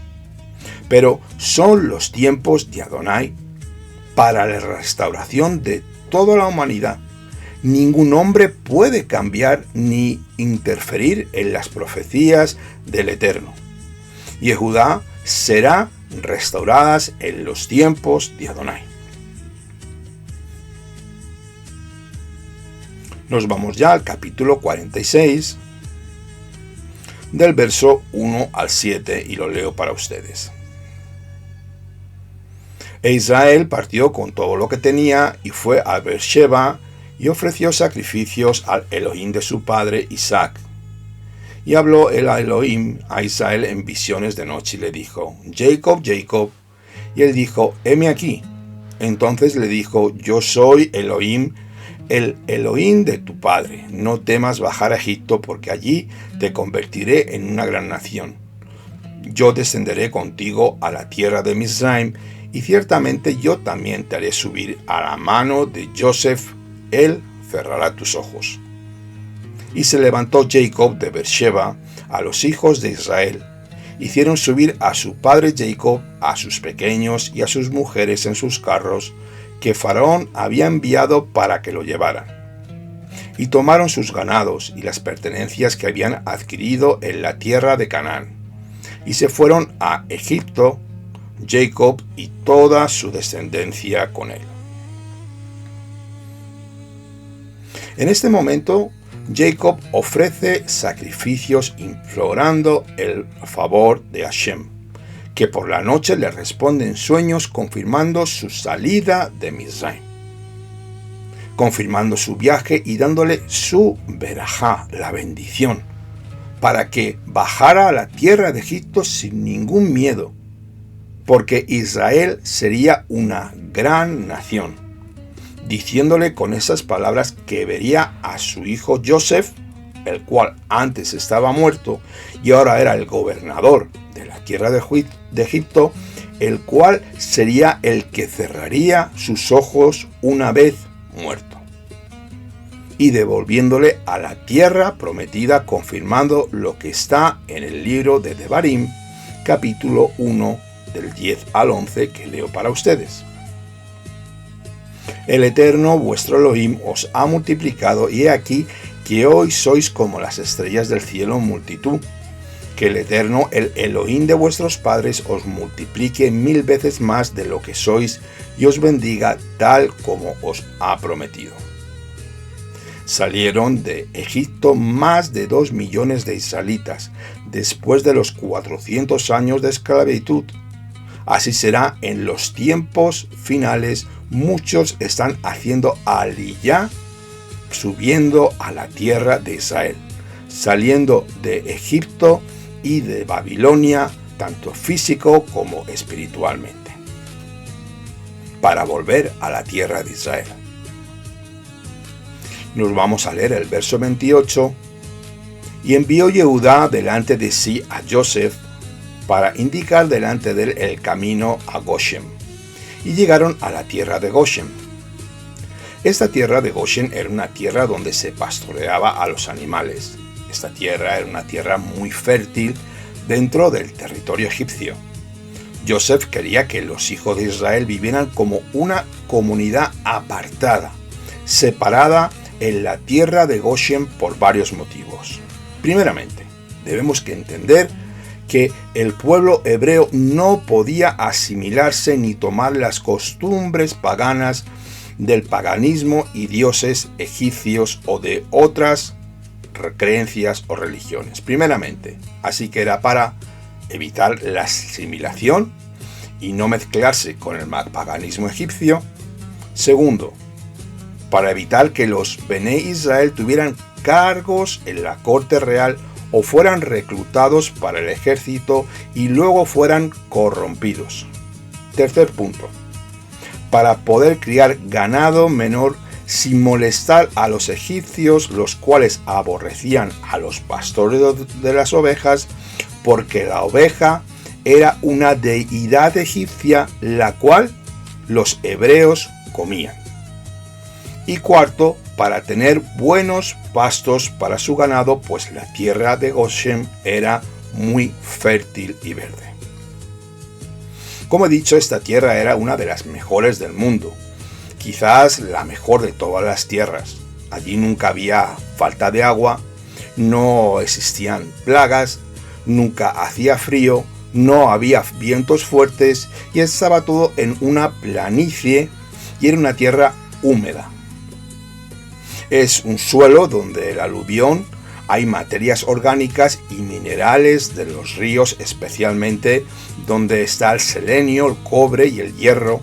Pero son los tiempos de Adonai para la restauración de toda la humanidad. Ningún hombre puede cambiar ni interferir en las profecías del Eterno. Yehudá será restauradas en los tiempos de Adonai. Nos vamos ya al capítulo 46, del verso 1 al 7, y lo leo para ustedes. E Israel partió con todo lo que tenía y fue a Beersheba y ofreció sacrificios al Elohim de su padre Isaac. Y habló el Elohim a Israel en visiones de noche y le dijo: Jacob, Jacob. Y él dijo: heme aquí. Entonces le dijo: yo soy Elohim, el Elohim de tu padre. No temas bajar a Egipto, porque allí te convertiré en una gran nación. Yo descenderé contigo a la tierra de Mizraim, y ciertamente yo también te haré subir a la mano de Joseph. Él cerrará tus ojos. Y se levantó Jacob de Beersheba a los hijos de Israel. Hicieron subir a su padre Jacob, a sus pequeños y a sus mujeres en sus carros, que Faraón había enviado para que lo llevaran. Y tomaron sus ganados y las pertenencias que habían adquirido en la tierra de Canaán. Y se fueron a Egipto, Jacob y toda su descendencia con él. En este momento, Jacob ofrece sacrificios implorando el favor de Hashem, que por la noche le responde en sueños confirmando su salida de Mizraim, confirmando su viaje y dándole su verajá, la bendición, para que bajara a la tierra de Egipto sin ningún miedo, porque Israel sería una gran nación, diciéndole con esas palabras que vería a su hijo Joseph, el cual antes estaba muerto y ahora era el gobernador de la tierra de Egipto, el cual sería el que cerraría sus ojos una vez muerto, y devolviéndole a la tierra prometida, confirmando lo que está en el libro de Devarim, capítulo 1, del 10 al 11, que leo para ustedes. El Eterno vuestro Elohim os ha multiplicado, y he aquí que hoy sois como las estrellas del cielo en multitud. Que el Eterno, el Elohim de vuestros padres, os multiplique 1000 veces más de lo que sois, y os bendiga tal como os ha prometido. Salieron de Egipto más de 2 millones de israelitas, después de los 400 años de esclavitud. Así será en los tiempos finales. Muchos están haciendo aliyá, subiendo a la tierra de Israel, saliendo de Egipto y de Babilonia, tanto físico como espiritualmente. para volver a la tierra de Israel. Nos vamos a leer el verso 28. Y envió Yehudá delante de sí a Joseph para indicar delante de él el camino a Goshen. Y llegaron a la tierra de Goshen. Esta tierra de Goshen era una tierra donde se pastoreaba a los animales. Esta tierra era una tierra muy fértil dentro del territorio egipcio. Joseph quería que los hijos de Israel vivieran como una comunidad apartada, separada en la tierra de Goshen por varios motivos. Primeramente, debemos que entender que el pueblo hebreo no podía asimilarse ni tomar las costumbres paganas del paganismo y dioses egipcios o de otras creencias o religiones. Primeramente, así que era para evitar la asimilación y no mezclarse con el paganismo egipcio. Segundo, para evitar que los Bené Israel tuvieran cargos en la corte real o fueran reclutados para el ejército y luego fueran corrompidos. Tercer punto, para poder criar ganado menor sin molestar a los egipcios, los cuales aborrecían a los pastores de las ovejas, porque la oveja era una deidad egipcia, la cual los hebreos comían. Y cuarto, para tener buenos pastos para su ganado, pues la tierra de Goshen era muy fértil y verde. Como he dicho, esta tierra era una de las mejores del mundo, quizás la mejor de todas las tierras. Allí nunca había falta de agua, no existían plagas, nunca hacía frío, no había vientos fuertes y estaba todo en una planicie y era una tierra húmeda. Es un suelo donde el aluvión hay materias orgánicas y minerales de los ríos, especialmente donde está el selenio, el cobre y el hierro,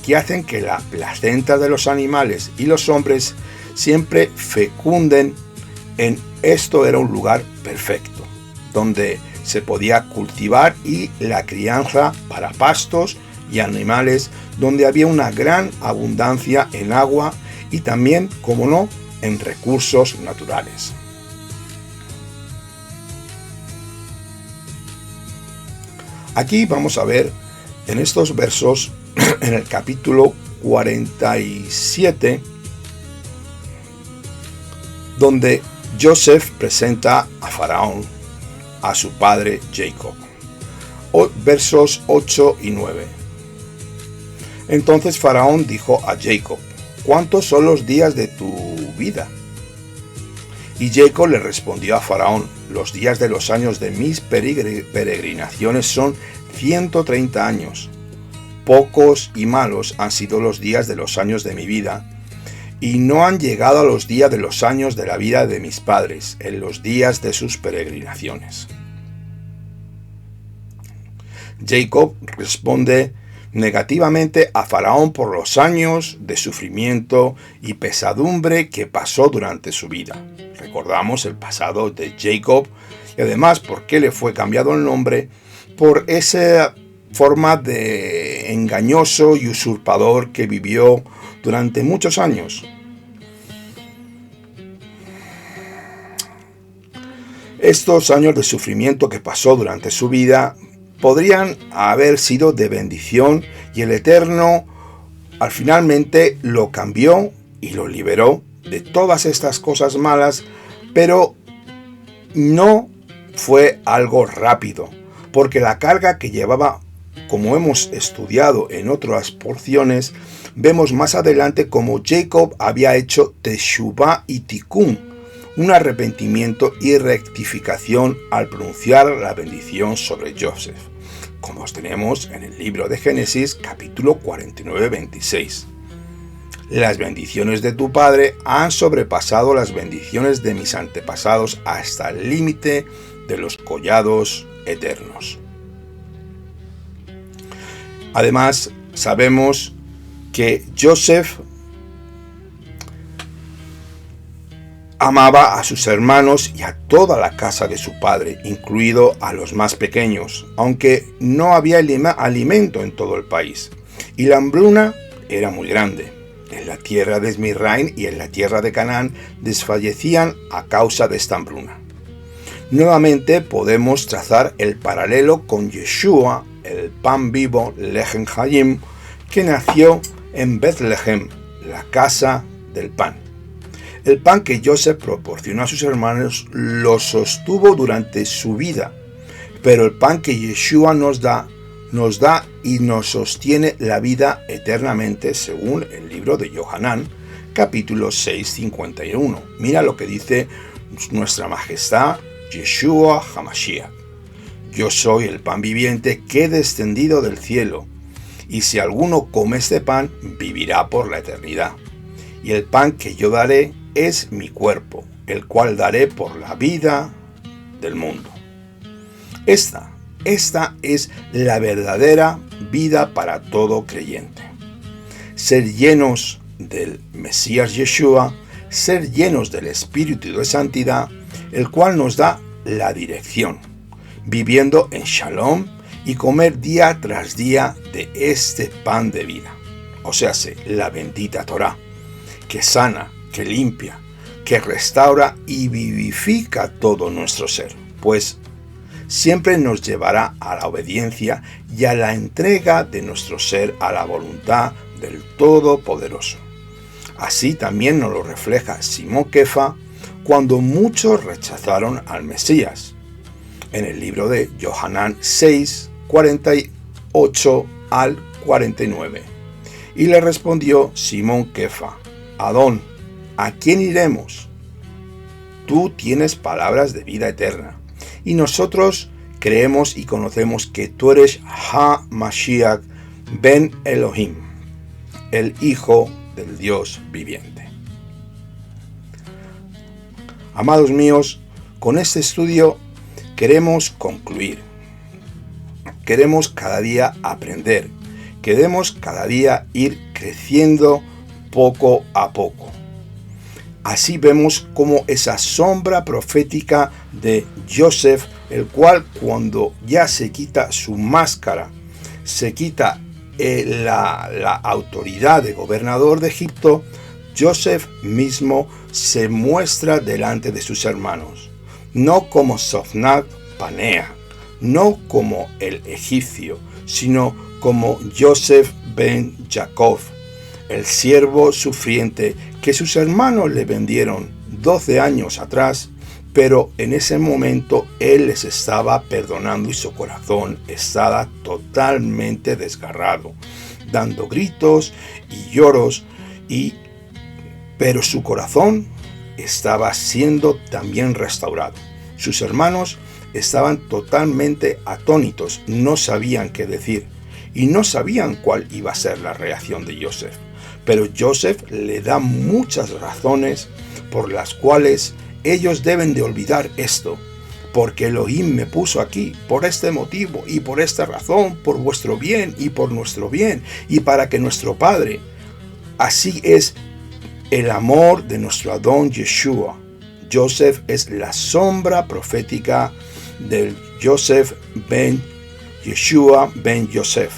que hacen que la placenta de los animales y los hombres siempre fecunden. En esto era un lugar perfecto, donde se podía cultivar y la crianza para pastos y animales, donde había una gran abundancia en agua y también, como no, en recursos naturales. Aquí vamos a ver en estos versos, en el capítulo 47, donde Joseph presenta a Faraón a su padre Jacob. Versos 8 y 9. Entonces Faraón dijo a Jacob: ¿cuántos son los días de tu vida? Y Jacob le respondió a Faraón: los días de los años de mis peregrinaciones son 130 años. Pocos y malos han sido los días de los años de mi vida, y no han llegado a los días de los años de la vida de mis padres, en los días de sus peregrinaciones. Jacob responde negativamente a Faraón por los años de sufrimiento y pesadumbre que pasó durante su vida. Recordamos el pasado de Jacob y además por qué le fue cambiado el nombre, por esa forma de engañoso y usurpador que vivió durante muchos años. Estos años de sufrimiento que pasó durante su vida podrían haber sido de bendición y el Eterno finalmente lo cambió y lo liberó de todas estas cosas malas, pero no fue algo rápido, porque la carga que llevaba, como hemos estudiado en otras porciones, vemos más adelante como Jacob había hecho Teshuvah y Tikkun, un arrepentimiento y rectificación al pronunciar la bendición sobre Joseph, como tenemos en el libro de Génesis capítulo 49-26. Las bendiciones de tu padre han sobrepasado las bendiciones de mis antepasados hasta el límite de los collados eternos. Además, sabemos que Joseph amaba a sus hermanos y a toda la casa de su padre, incluido a los más pequeños, aunque no había alimento en todo el país. Y la hambruna era muy grande. En la tierra de Esmirraim y en la tierra de Canaán desfallecían a causa de esta hambruna. Nuevamente podemos trazar el paralelo con Yeshua, el pan vivo Lechem Hayim, que nació en Betlehem, la casa del pan. El pan que Joseph proporcionó a sus hermanos lo sostuvo durante su vida, pero el pan que Yeshua nos da y nos sostiene la vida eternamente, según el libro de Yohanan, capítulo 6, 51. Mira lo que dice nuestra majestad Yeshua HaMashiach. Yo soy el pan viviente que he descendido del cielo, y si alguno come este pan, vivirá por la eternidad. Y el pan que yo daré es mi cuerpo, el cual daré por la vida del mundo. Esta es la verdadera vida para todo creyente. Ser llenos del Mesías Yeshua, ser llenos del Espíritu de Santidad, el cual nos da la dirección, viviendo en Shalom y comer día tras día de este pan de vida, o sea, la bendita Torá, que sana, que limpia, que restaura y vivifica todo nuestro ser, pues siempre nos llevará a la obediencia y a la entrega de nuestro ser a la voluntad del Todopoderoso. Así también nos lo refleja Simón Kefa cuando muchos rechazaron al Mesías, en el libro de Yohanan 6, 48 al 49. Y le respondió Simón Kefa: Adón, ¿a quién iremos? Tú tienes palabras de vida eterna, y nosotros creemos y conocemos que tú eres Ha-Mashiach Ben Elohim, el Hijo del Dios viviente. Amados míos, con este estudio queremos concluir. Queremos cada día aprender. Queremos cada día ir creciendo poco a poco. Así vemos como esa sombra profética de Joseph, el cual cuando ya se quita su máscara, se quita la autoridad de gobernador de Egipto, Joseph mismo se muestra delante de sus hermanos, no como Sofnat Panea, no como el egipcio, sino como Joseph ben Jacob, el siervo sufriente que sus hermanos le vendieron 12 años atrás, pero en ese momento él les estaba perdonando y su corazón estaba totalmente desgarrado, dando gritos y lloros, pero su corazón estaba siendo también restaurado. Sus hermanos estaban totalmente atónitos, no sabían qué decir y no sabían cuál iba a ser la reacción de Joseph. Pero Joseph le da muchas razones por las cuales ellos deben de olvidar esto, porque Elohim me puso aquí por este motivo y por esta razón, por vuestro bien y por nuestro bien, y para que nuestro Padre, así es el amor de nuestro Adón Yeshua. Joseph es la sombra profética del Joseph ben Yeshua ben Yosef,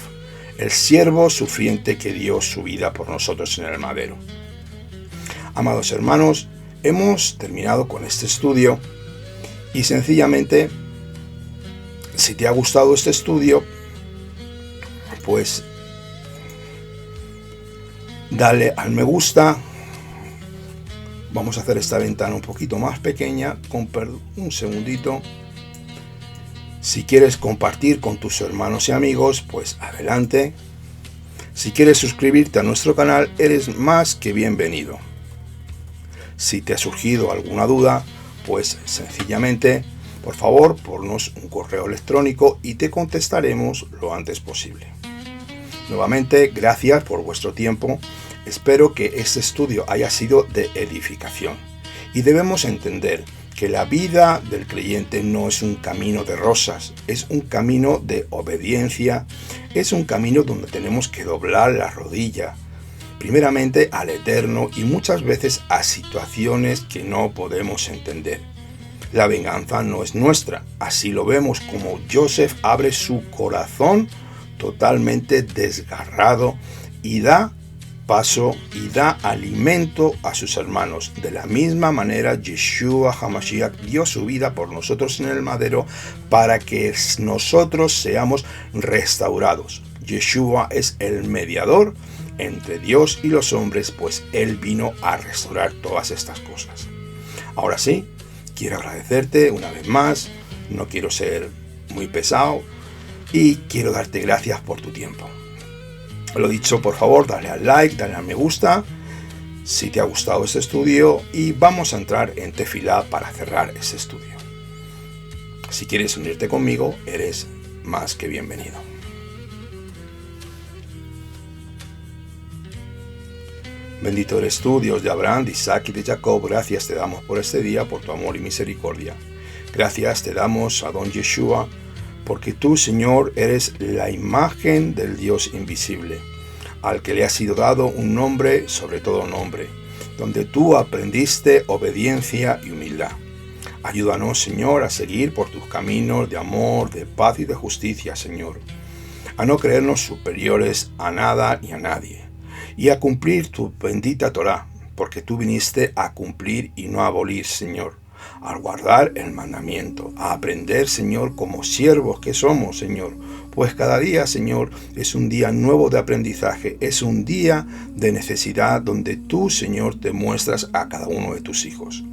el siervo sufriente que dio su vida por nosotros en el madero. Amados hermanos, hemos terminado con este estudio y sencillamente, si te ha gustado este estudio, pues dale al me gusta. Vamos a hacer esta ventana un poquito más pequeña, un segundito. Si quieres compartir con tus hermanos y amigos, pues adelante. Si quieres suscribirte a nuestro canal, eres más que bienvenido. Si te ha surgido alguna duda, pues sencillamente, por favor, ponnos un correo electrónico y te contestaremos lo antes posible. Nuevamente, gracias por vuestro tiempo. Espero que este estudio haya sido de edificación. Y debemos entender que la vida del creyente no es un camino de rosas, es un camino de obediencia, es un camino donde tenemos que doblar la rodilla, primeramente al Eterno y muchas veces a situaciones que no podemos entender. La venganza no es nuestra, así lo vemos como Joseph abre su corazón totalmente desgarrado y da paso y da alimento a sus hermanos. De la misma manera, Yeshua HaMashiach dio su vida por nosotros en el madero para que nosotros seamos restaurados. Yeshua es el mediador entre Dios y los hombres, pues Él vino a restaurar todas estas cosas. Ahora sí, quiero agradecerte una vez más, no quiero ser muy pesado y quiero darte gracias por tu tiempo. Lo dicho, por favor, dale al like, dale al me gusta si te ha gustado este estudio y vamos a entrar en Tefilá para cerrar este estudio. Si quieres unirte conmigo, eres más que bienvenido. Bendito eres tú, Dios de Abraham, de Isaac y de Jacob. Gracias te damos por este día, por tu amor y misericordia. Gracias te damos, Adón Yeshua, porque tú, Señor, eres la imagen del Dios invisible, al que le ha sido dado un nombre sobre todo nombre, donde tú aprendiste obediencia y humildad. Ayúdanos, Señor, a seguir por tus caminos de amor, de paz y de justicia, Señor, a no creernos superiores a nada ni a nadie, y a cumplir tu bendita Torá, porque tú viniste a cumplir y no a abolir, Señor, a guardar el mandamiento, a aprender, Señor, como siervos que somos, Señor, pues cada día, Señor, es un día nuevo de aprendizaje, es un día de necesidad donde tú, Señor, te muestras a cada uno de tus hijos.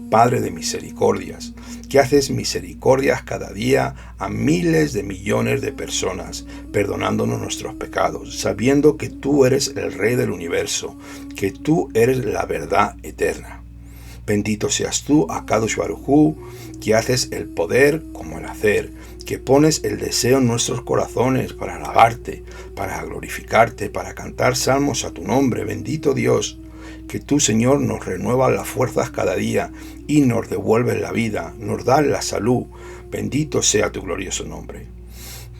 Padre de misericordias, que haces misericordias cada día a miles de millones de personas, perdonándonos nuestros pecados, sabiendo que tú eres el Rey del universo, que tú eres la verdad eterna. Bendito seas tú, Akadosh Baruj Hu, que haces el poder como el hacer, que pones el deseo en nuestros corazones para alabarte, para glorificarte, para cantar salmos a tu nombre. Bendito Dios, que tú, Señor, nos renuevas las fuerzas cada día y nos devuelves la vida, nos das la salud. Bendito sea tu glorioso nombre.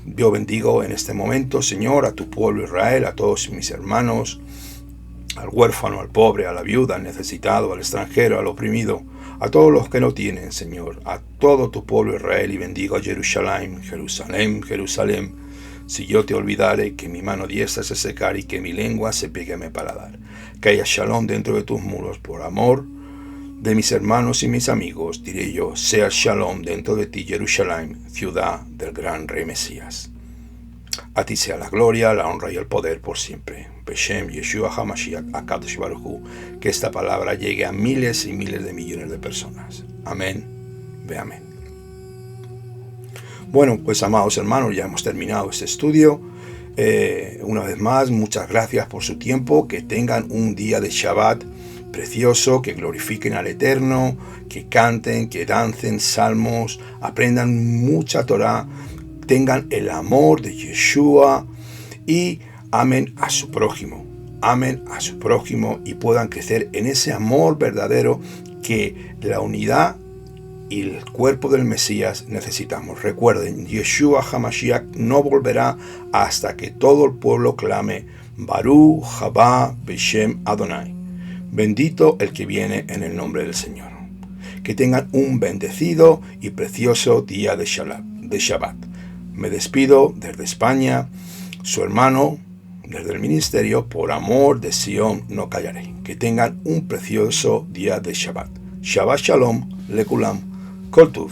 Yo bendigo en este momento, Señor, a tu pueblo Israel, a todos mis hermanos, al huérfano, al pobre, a la viuda, al necesitado, al extranjero, al oprimido, a todos los que no tienen, Señor, a todo tu pueblo Israel, y bendigo a Jerusalén, Jerusalén, Jerusalén. Si yo te olvidare, que mi mano diestra se secare y que mi lengua se pegue a mi paladar. Que haya shalom dentro de tus muros, por amor de mis hermanos y mis amigos, diré yo, sea shalom dentro de ti, Jerusalén, ciudad del gran Rey Mesías. A ti sea la gloria, la honra y el poder por siempre. Beshem Yeshua HaMashiach Akadosh Baruj Hu, que esta palabra llegue a miles y miles de millones de personas. Amén. Ve amén. Bueno, pues amados hermanos, ya hemos terminado este estudio. Una vez más, muchas gracias por su tiempo. Que tengan un día de Shabbat precioso, que glorifiquen al Eterno, que canten, que dancen salmos, aprendan mucha Torah, tengan el amor de Yeshua y amen a su prójimo. Amen a su prójimo y puedan crecer en ese amor verdadero que la unidad y el cuerpo del Mesías necesitamos. Recuerden, Yeshua HaMashiach no volverá hasta que todo el pueblo clame Baruch Haba Beshem Adonai. Bendito el que viene en el nombre del Señor. Que tengan un bendecido y precioso día de Shabbat. Me despido desde España, su hermano, desde el ministerio, por amor de Sion no callaré. Que tengan un precioso día de Shabbat. Shabbat Shalom, Lekulam, Kol Tuv.